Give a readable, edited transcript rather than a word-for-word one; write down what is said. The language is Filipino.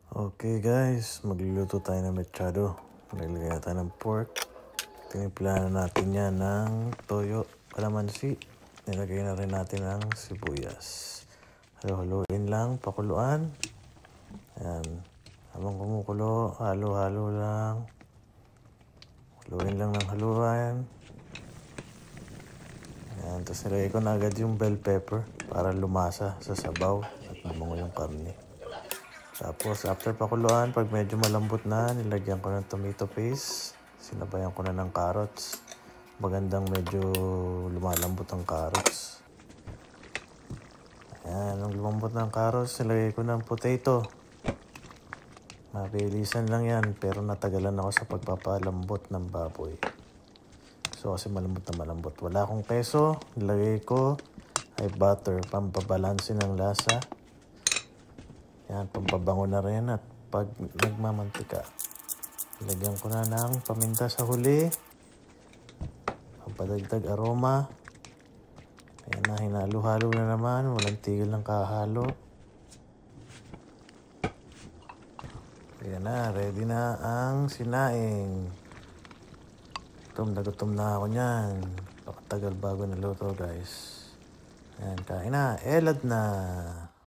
Okay guys, magluluto tayo ng mechado. Nilagay na tayo ng pork. Tinimplahan na natin yan ng toyo, kalamansi. Nilagay na rin natin ng sibuyas. Halo-haloin lang, pakuluan. Ayan. Habang kumukulo, halo-halo lang. Haluin lang ng haluan. Ayan. Tapos nilagay ko na agad yung bell pepper para lumasa sa sabaw at mamungo yung karne. Tapos, after pakuluan, pag medyo malambot na, nilagyan ko ng tomato paste. Sinabayan ko na ng carrots. Magandang medyo lumalambot ang carrots. Ayan, nung lumambot ng carrots, nilagay ko ng potato. Mabilisan lang yan, pero natagalan ako sa pagpapalambot ng baboy. So, kasi malambot na malambot. Wala akong keso, nilagay ko ay butter, pampabalansin ng lasa. Yan, pampabango na rin at pag nagmamantika, ilagyan ko na ng paminta sa huli, pampadagdag aroma. Ayan na, hinalo-halo na naman, walang tigil ng kahalo. Ayan na, ready na ang sinaing. Gutom na ako niyan. Pakatagal bago naluto guys. Ayan, kain na, elad na.